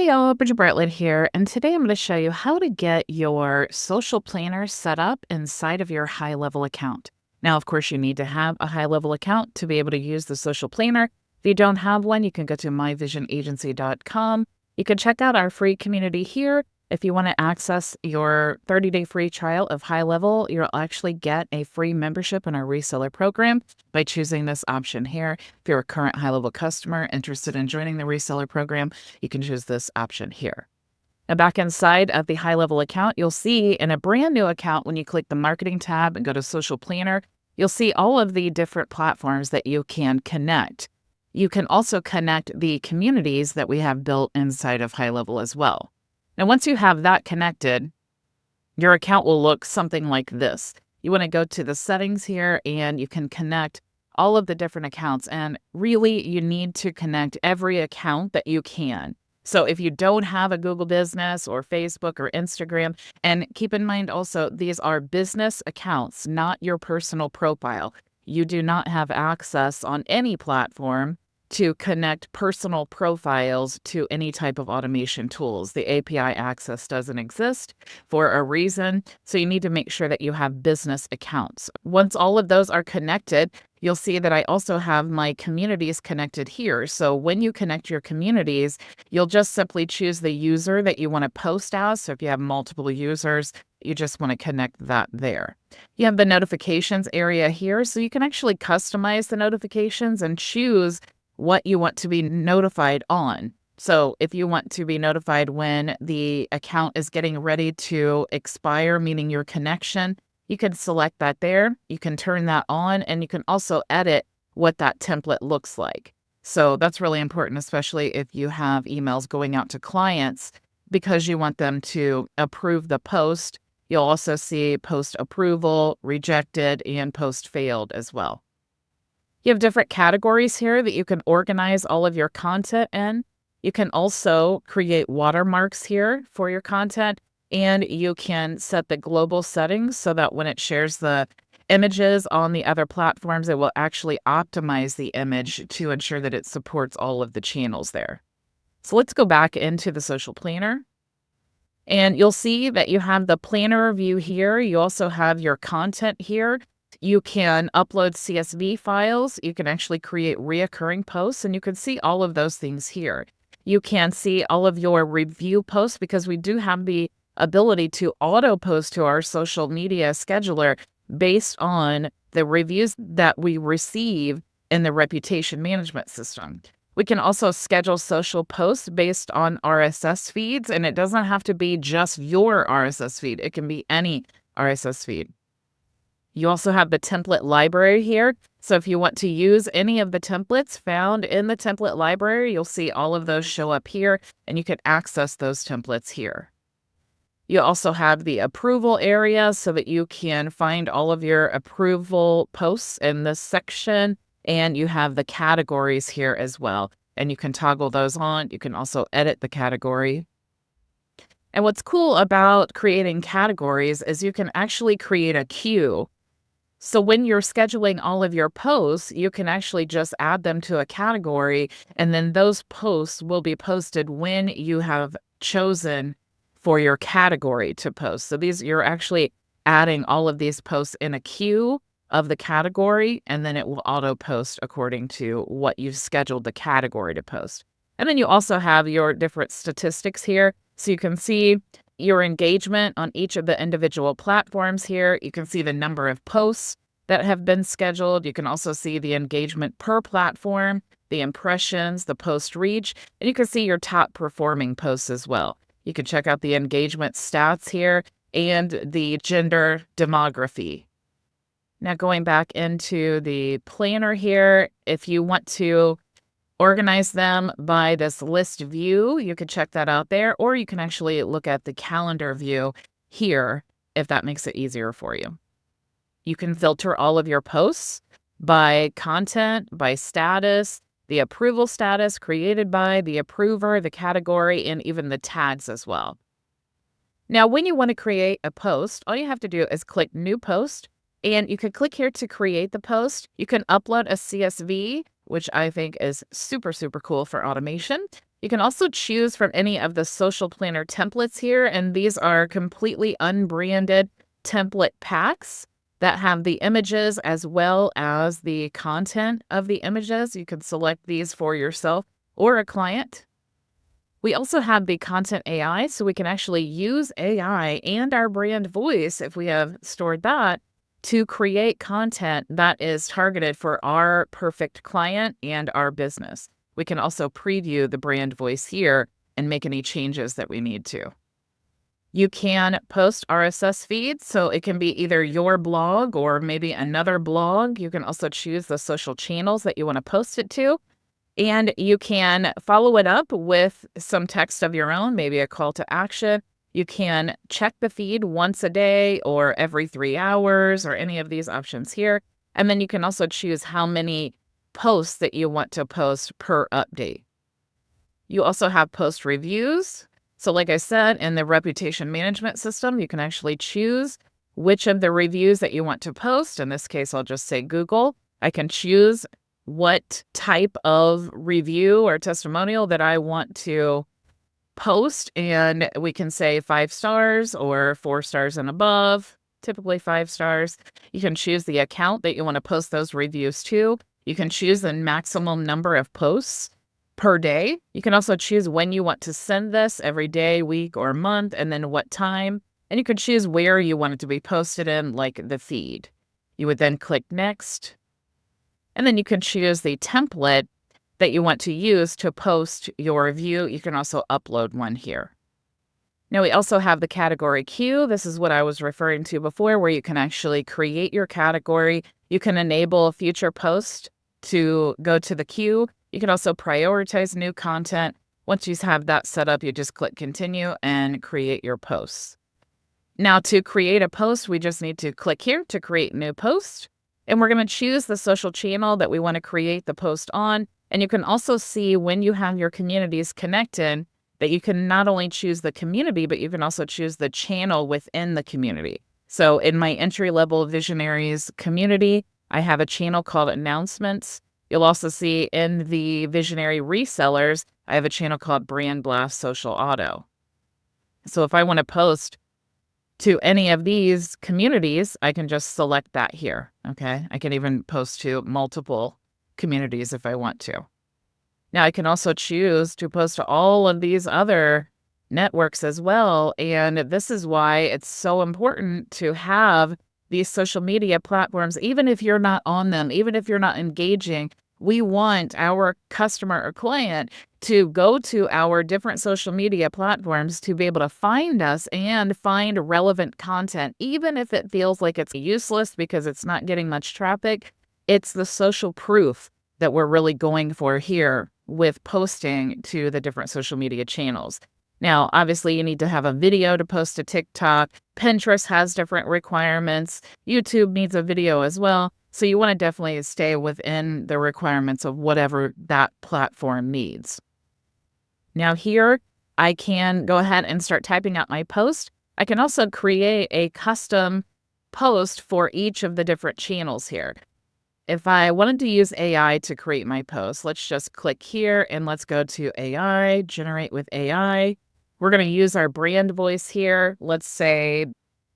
Hey y'all, Bridget Bartlett here, and today I'm going to show you how to get your social planner set up inside of your HighLevel account. Now, of course, you need to have a HighLevel account to be able to use the social planner. If you don't have one, you can go to myvisionagency.com. You can check out our free community here. If you want to access your 30-day free trial of HighLevel, you'll actually get a free membership in our reseller program by choosing this option here. If you're a current HighLevel customer interested in joining the reseller program, you can choose this option here. Now, back inside of the HighLevel account, you'll see in a brand new account, when you click the marketing tab and go to social planner, you'll see all of the different platforms that you can connect. You can also connect the communities that we have built inside of HighLevel as well. Now, once you have that connected, your account will look something like this. You want to go to the settings here and you can connect all of the different accounts. And really, you need to connect every account that you can. So if you don't have a Google Business or Facebook or Instagram, and keep in mind also, these are business accounts, not your personal profile. You do not have access on any platform to connect personal profiles to any type of automation tools. The API access doesn't exist for a reason, so you need to make sure that you have business accounts. Once all of those are connected, you'll see that I also have my communities connected here. So when you connect your communities, you'll just simply choose the user that you want to post as. So if you have multiple users, you just want to connect that there. You have the notifications area here, so you can actually customize the notifications and choose what you want to be notified on. So if you want to be notified when the account is getting ready to expire, meaning your connection, you can select that there. You can turn that on, and you can also edit what that template looks like. So that's really important, especially if you have emails going out to clients, because you want them to approve the post. You'll also see post approval, rejected, and post failed as well. You have different categories here that you can organize all of your content in. You can also create watermarks here for your content, and you can set the global settings so that when it shares the images on the other platforms, it will actually optimize the image to ensure that it supports all of the channels there. So let's go back into the social planner. And you'll see that you have the planner view here. You also have your content here. You can upload CSV files. You can actually create reoccurring posts, and you can see all of those things here. You can see all of your review posts, because we do have the ability to auto post to our social media scheduler based on the reviews that we receive in the reputation management system. We can also schedule social posts based on RSS feeds, and it doesn't have to be just your RSS feed. It can be any RSS feed. You also have the template library here. So if you want to use any of the templates found in the template library, you'll see all of those show up here, and you can access those templates here. You also have the approval area so that you can find all of your approval posts in this section, and you have the categories here as well, and you can toggle those on. You can also edit the category. And what's cool about creating categories is you can actually create a queue. So when you're scheduling all of your posts, you can actually just add them to a category, and then those posts will be posted when you have chosen for your category to post. So you're actually adding all of these posts in a queue of the category, and then it will auto post according to what you've scheduled the category to post. And then you also have your different statistics here. So you can see your engagement on each of the individual platforms here. You can see the number of posts that have been scheduled. You can also see the engagement per platform, the impressions, the post reach, and you can see your top performing posts as well. You can check out the engagement stats here and the gender demography. Now going back into the planner here, if you want to organize them by this list view, you can check that out there, or you can actually look at the calendar view here if that makes it easier for you. You can filter all of your posts by content, by status, the approval status created by the approver, the category, and even the tags as well. Now, when you want to create a post, all you have to do is click New Post, and you can click here to create the post. You can upload a CSV, which I think is super, super cool for automation. You can also choose from any of the social planner templates here, and these are completely unbranded template packs that have the images as well as the content of the images. You can select these for yourself or a client. We also have the content AI, so we can actually use AI and our brand voice, if we have stored that, to create content that is targeted for our perfect client and our business. We can also preview the brand voice here and make any changes that we need to. You can post RSS feeds, so it can be either your blog or maybe another blog. You can also choose the social channels that you want to post it to. And you can follow it up with some text of your own, maybe a call to action. You can check the feed once a day or every 3 hours or any of these options here. And then you can also choose how many posts that you want to post per update. You also have post reviews. So like I said, in the reputation management system, you can actually choose which of the reviews that you want to post. In this case, I'll just say Google. I can choose what type of review or testimonial that I want to post, and we can say 5 stars or 4 stars and above, typically 5 stars. You can choose the account that you want to post those reviews to. You can choose the maximum number of posts per day. You can also choose when you want to send this, every day, week, or month, and then what time. And you can choose where you want it to be posted in, like the feed. You would then click next. And then you can choose the template that you want to use to post your review. You can also upload one here. Now we also have the category queue. This is what I was referring to before, where you can actually create your category. You can enable future posts to go to the queue. You can also prioritize new content. Once you have that set up, you just click continue and create your posts. Now to create a post, we just need to click here to create new post. And we're going to choose the social channel that we want to create the post on. And you can also see when you have your communities connected that you can not only choose the community, but you can also choose the channel within the community. So in my entry-level visionaries community, I have a channel called announcements. You'll also see in the visionary resellers, I have a channel called Brand Blast Social Auto. So if I want to post to any of these communities, I can just select that here, okay? I can even post to multiple communities if I want to. Now, I can also choose to post to all of these other networks as well, and this is why it's so important to have these social media platforms. Even if you're not on them, even if you're not engaging, we want our customer or client to go to our different social media platforms to be able to find us and find relevant content, even if it feels like it's useless because it's not getting much traffic. It's the social proof that we're really going for here with posting to the different social media channels. Now, obviously, you need to have a video to post to TikTok. Pinterest has different requirements. YouTube needs a video as well. So you want to definitely stay within the requirements of whatever that platform needs. Now here, I can go ahead and start typing out my post. I can also create a custom post for each of the different channels here. If I wanted to use AI to create my post, let's just click here and let's go to AI, generate with AI. We're going to use our brand voice here. Let's say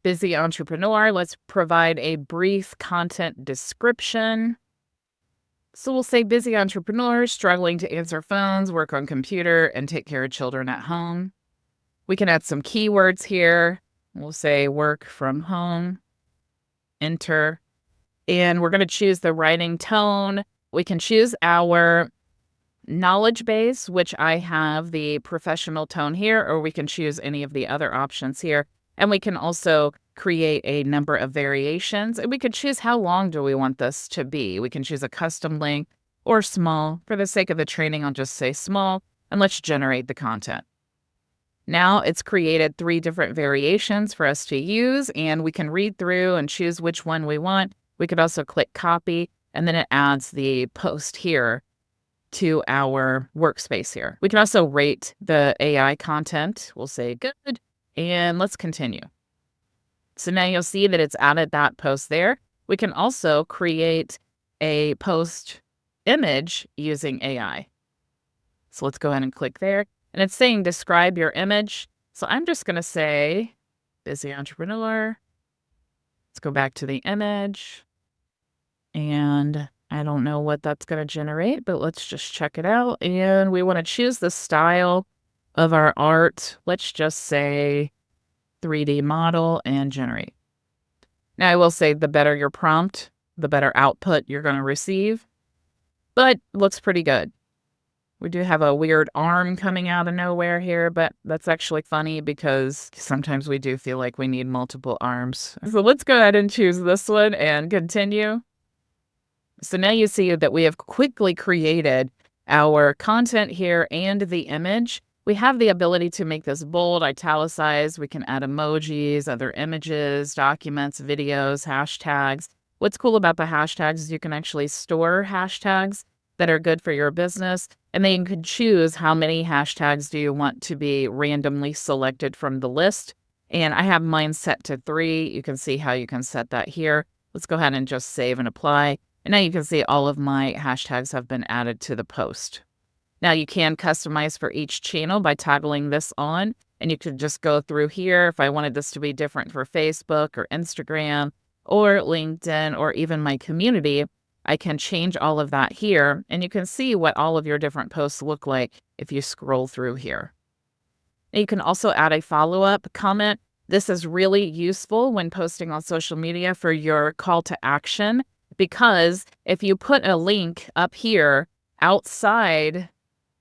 busy entrepreneur. Let's provide a brief content description. So we'll say busy entrepreneur, struggling to answer phones, work on computer, and take care of children at home. We can add some keywords here. We'll say work from home, enter. And we're going to choose the writing tone. We can choose our knowledge base, which I have the professional tone here, or we can choose any of the other options here. And we can also create a number of variations. And we could choose how long do we want this to be. We can choose a custom length or small. For the sake of the training, I'll just say small, and let's generate the content. Now it's created 3 different variations for us to use, and we can read through and choose which one we want. We could also click copy, and then it adds the post here to our workspace here. We can also rate the AI content. We'll say good, and let's continue. So now you'll see that it's added that post there. We can also create a post image using AI. So let's go ahead and click there. And it's saying describe your image. So I'm just going to say busy entrepreneur. Let's go back to the image. And I don't know what that's going to generate, but let's just check it out. And we want to choose the style of our art. Let's just say 3D model and generate. Now, I will say the better your prompt, the better output you're going to receive, but looks pretty good. We do have a weird arm coming out of nowhere here, but that's actually funny because sometimes we do feel like we need multiple arms. So let's go ahead and choose this one and continue. So now you see that we have quickly created our content here and the image. We have the ability to make this bold, italicized. We can add emojis, other images, documents, videos, hashtags. What's cool about the hashtags is you can actually store hashtags that are good for your business. And then you can choose how many hashtags do you want to be randomly selected from the list. And I have mine set to 3. You can see how you can set that here. Let's go ahead and just save and apply. And now you can see all of my hashtags have been added to the post. Now you can customize for each channel by toggling this on, and you could just go through here. If I wanted this to be different for Facebook or Instagram or LinkedIn or even my community, I can change all of that here, and you can see what all of your different posts look like if you scroll through here. You can also add a follow-up comment. This is really useful when posting on social media for your call to action, because if you put a link up here outside,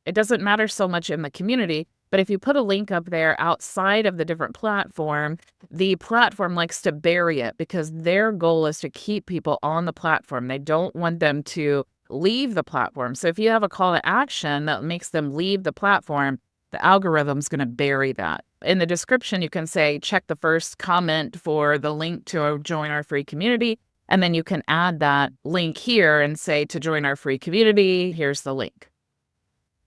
it doesn't matter so much in the community, but if you put a link up there outside of the different platform, the platform likes to bury it because their goal is to keep people on the platform. They don't want them to leave the platform. So if you have a call to action that makes them leave the platform, the algorithm's going to bury that. In the description, you can say, check the first comment for the link to join our free community. And then you can add that link here and say, to join our free community, here's the link.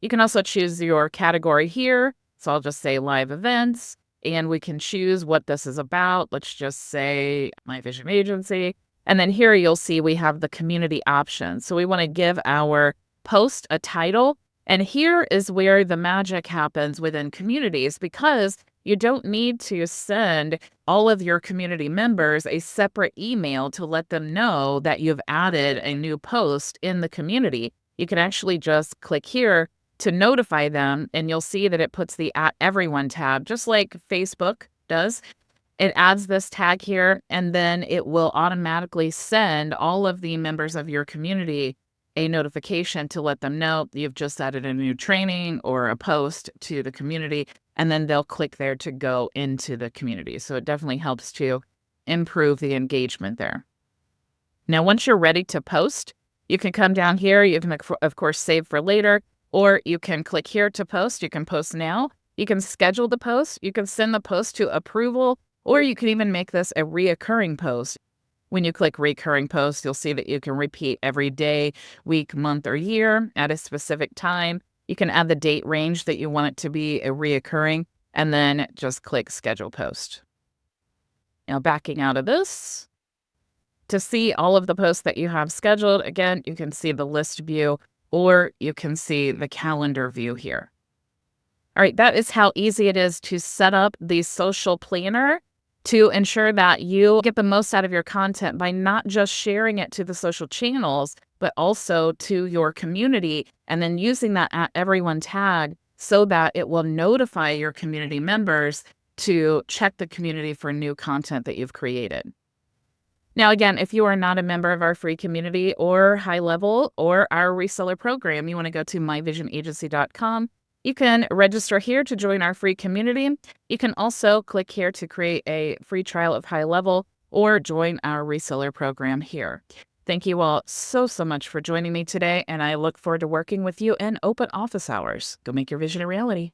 You can also choose your category here. So I'll just say live events, and we can choose what this is about. Let's just say My Vision Agency. And then here you'll see we have the community option. So we want to give our post a title. And here is where the magic happens within communities, because you don't need to send all of your community members a separate email to let them know that you've added a new post in the community. You can actually just click here to notify them, and you'll see that it puts the @ everyone tab, just like Facebook does. It adds this tag here, and then it will automatically send all of the members of your community a notification to let them know you've just added a new training or a post to the community, and then they'll click there to go into the community. So it definitely helps to improve the engagement there. Now, once you're ready to post, you can come down here. You can, of course, save for later, or you can click here to post. You can post now. You can schedule the post. You can send the post to approval, or you can even make this a reoccurring post. When you click recurring post, you'll see that you can repeat every day, week, month, or year at a specific time. You can add the date range that you want it to be a reoccurring, and then just click schedule post. Now, backing out of this, to see all of the posts that you have scheduled, again, you can see the list view, or you can see the calendar view here. All right, that is how easy it is to set up the social planner to ensure that you get the most out of your content by not just sharing it to the social channels, but also to your community, and then using that @ everyone tag so that it will notify your community members to check the community for new content that you've created. Now, again, if you are not a member of our free community or HighLevel or our reseller program, you want to go to myvisionagency.com. You can register here to join our free community. You can also click here to create a free trial of HighLevel or join our reseller program here. Thank you all so much for joining me today, and I look forward to working with you in open office hours. Go make your vision a reality.